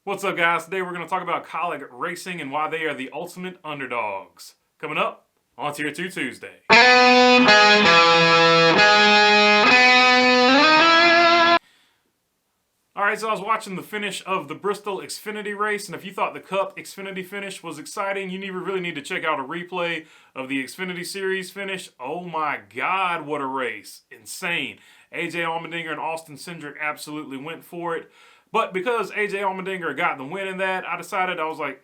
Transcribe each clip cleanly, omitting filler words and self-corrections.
What's up, guys? Today we're going to talk about Kaulig Racing and why they are the ultimate underdogs. Coming up on Tier 2 Tuesday. Alright, so I was watching the finish of the Bristol Xfinity race, and if you thought the Cup Xfinity finish was exciting, you really need to check out a replay of the Xfinity Series finish. Oh my god, what a race. Insane. AJ Allmendinger and Austin Cindric absolutely went for it. But because AJ Allmendinger got the win in that, I was like,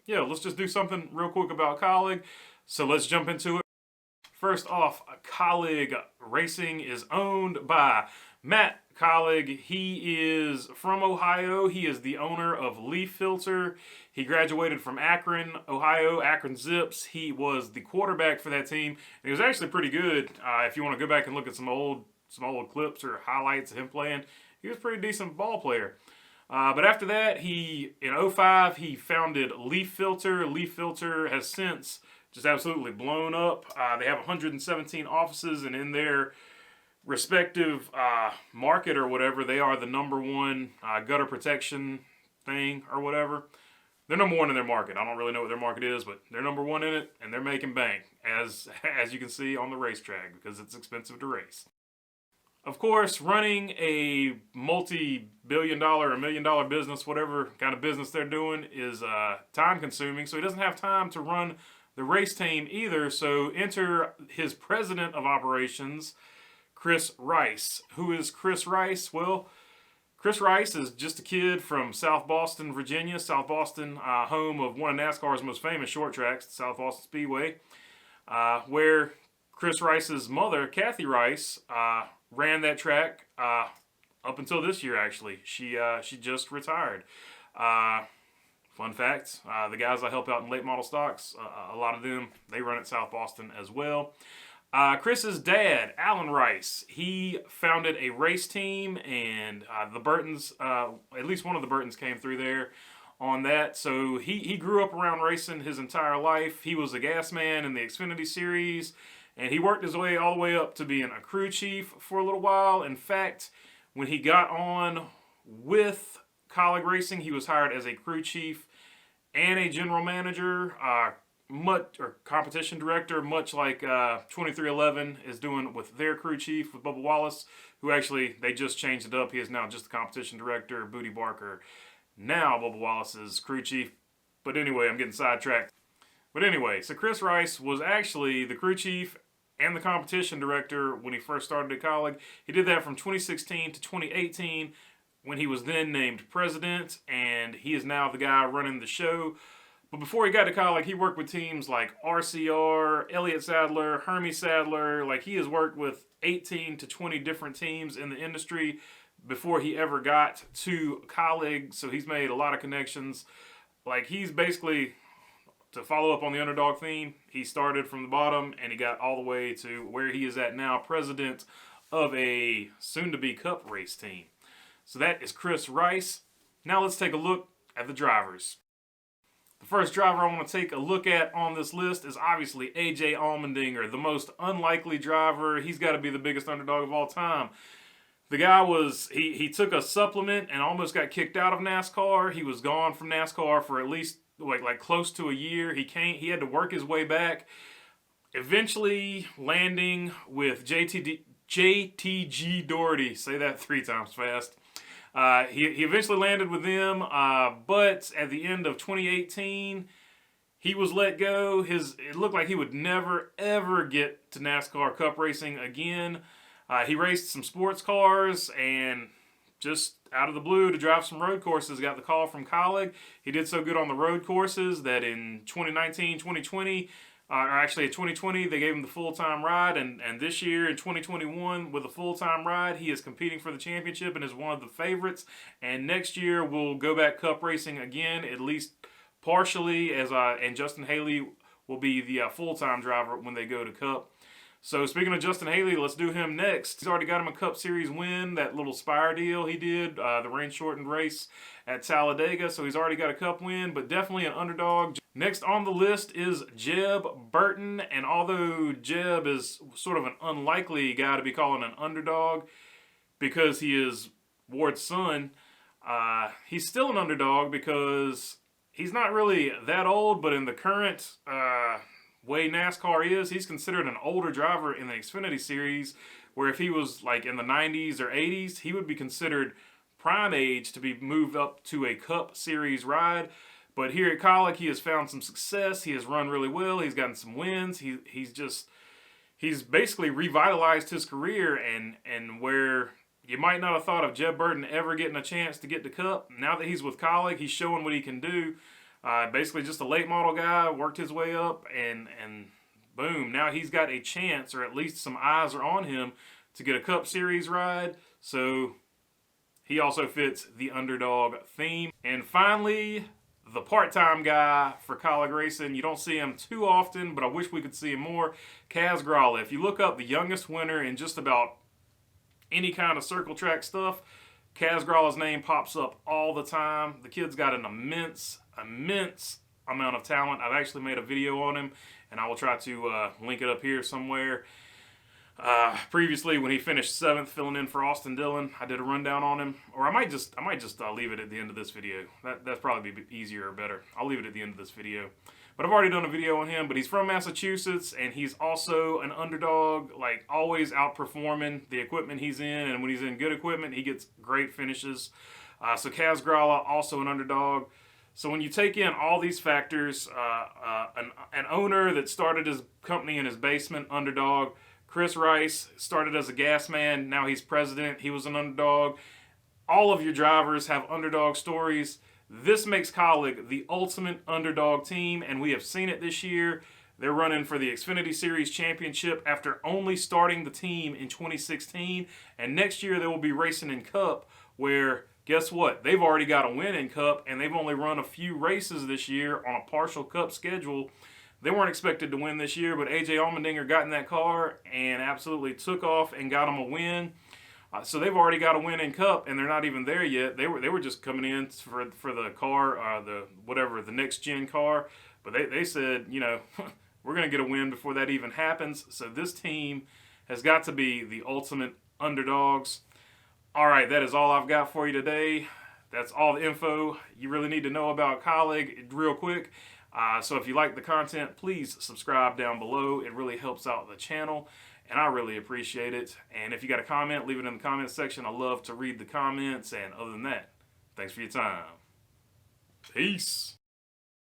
yeah, let's just do something real quick about Kaulig. So let's jump into it. First off, Kaulig Racing is owned by Matt Kaulig. He is from Ohio. He is the owner of Leaf Filter. He graduated from Akron, Ohio, Akron Zips. He was the quarterback for that team. And he was actually pretty good. If you want to go back and look at some old clips or highlights of him playing, he was a pretty decent ball player. But after that, in 2005, he founded Leaf Filter. Leaf Filter has since just absolutely blown up. They have 117 offices, and in their respective market or whatever, they are the number one gutter protection thing or whatever. They're number one in their market. I don't really know what their market is, but they're number one in it, and they're making bank, as you can see on the racetrack, because it's expensive to race. Of course, running a multi-billion-dollar or million-dollar business, whatever kind of business they're doing, is time-consuming, so he doesn't have time to run the race team either. So enter his president of operations, Chris Rice. Who is Chris Rice? Well, Chris Rice is just a kid from South Boston, Virginia. South Boston, home of one of NASCAR's most famous short tracks, the South Boston Speedway, where Chris Rice's mother, Kathy Rice, ran that track up until this year, actually. She just retired. Fun fact, the guys I help out in late model stocks, a lot of them, they run at South Boston as well. Chris's dad, Alan Rice, he founded a race team, and the Burtons, at least one of the Burtons came through there on that. So he grew up around racing his entire life. He was a gas man in the Xfinity Series, and he worked his way all the way up to being a crew chief for a little while. In fact, when he got on with Kaulig Racing, he was hired as a crew chief and a general manager, or competition director, much like 2311 is doing with their crew chief with Bubba Wallace, who actually, they just changed it up. He is now just the competition director. Booty Barker, now Bubba Wallace's crew chief. But anyway, I'm getting sidetracked. But anyway, so Chris Rice was actually the crew chief and the competition director when he first started at Kaulig. He did that from 2016 to 2018 when he was then named president, and he is now the guy running the show. But before he got to Kaulig, he worked with teams like RCR, Elliott Sadler, Hermie Sadler. Like, he has worked with 18 to 20 different teams in the industry before he ever got to Kaulig. So he's made a lot of connections. Like, he's basically, to follow up on the underdog theme, he started from the bottom and he got all the way to where he is at now, president of a soon-to-be Cup race team. So that is Chris Rice. Now let's take a look at the drivers. The first driver I want to take a look at on this list is obviously AJ Allmendinger, the most unlikely driver. He's got to be the biggest underdog of all time. The guy he took a supplement and almost got kicked out of NASCAR. He was gone from NASCAR for at least like close to a year. He had to work his way back, eventually landing with JTG Doherty. Say that 3 times fast. He eventually landed with them, but at the end of 2018, he was let go. It looked like he would never, ever get to NASCAR Cup racing again. He raced some sports cars, and just out of the blue to drive some road courses, got the call from Kaulig. He did so good on the road courses that in 2019, 2020, or actually in 2020, they gave him the full-time ride, and this year in 2021, with a full-time ride, he is competing for the championship and is one of the favorites. And next year, we'll go back Cup racing again, at least partially, and Justin Haley will be the full-time driver when they go to Cup. So speaking of Justin Haley, let's do him next. He's already got him a Cup Series win, that little Spire deal he did, the rain-shortened race at Talladega. So he's already got a Cup win, but definitely an underdog. Next on the list is Jeb Burton, and although Jeb is sort of an unlikely guy to be calling an underdog because he is Ward's son, He's still an underdog because he's not really that old, but in the current way NASCAR is, he's considered an older driver in the Xfinity Series, where if he was like in the 90s or 80s, he would be considered prime age to be moved up to a Cup Series ride. But here at Kaulig, he has found some success. He has run really well. He's gotten some wins. He's basically revitalized his career, and where you might not have thought of Jeb Burton ever getting a chance to get the Cup, now that he's with Kaulig, he's showing what he can do. Basically just a late model guy, worked his way up, and boom, now he's got a chance, or at least some eyes are on him, to get a Cup Series ride. So he also fits the underdog theme. And finally, the part-time guy for Kaulig Racing. You don't see him too often, but I wish we could see him more. Kaz Gralla. If you look up the youngest winner in just about any kind of circle track stuff, Kaz Gralla's name pops up all the time. The kid's got an immense amount of talent. I've actually made a video on him, and I will try to link it up here somewhere. Previously, when he finished 7th, filling in for Austin Dillon, I did a rundown on him. Or I might just leave it at the end of this video. That's probably be easier or better. I'll leave it at the end of this video. But I've already done a video on him. But he's from Massachusetts, and he's also an underdog, like always outperforming the equipment he's in. And when he's in good equipment, he gets great finishes. So Kaz Gralla, also an underdog. So when you take in all these factors, an owner that started his company in his basement, underdog. Chris Rice started as a gas man. Now he's president. He was an underdog. All of your drivers have underdog stories. This makes Kaulig the ultimate underdog team, and we have seen it this year. They're running for the Xfinity Series Championship after only starting the team in 2016. And next year they will be racing in Cup, where, guess what? They've already got a win in Cup, and they've only run a few races this year on a partial Cup schedule. They weren't expected to win this year, but A.J. Allmendinger got in that car and absolutely took off and got them a win. So they've already got a win in Cup, and they're not even there yet. They were just coming in for the car, the next gen car. But they said, you know, we're going to get a win before that even happens. So this team has got to be the ultimate underdogs. All right, that is all I've got for you today. That's all the info you really need to know about Kaulig real quick. So if you like the content, please subscribe down below. It really helps out the channel, and I really appreciate it. And if you got a comment, leave it in the comments section. I love to read the comments. And other than that, thanks for your time. Peace.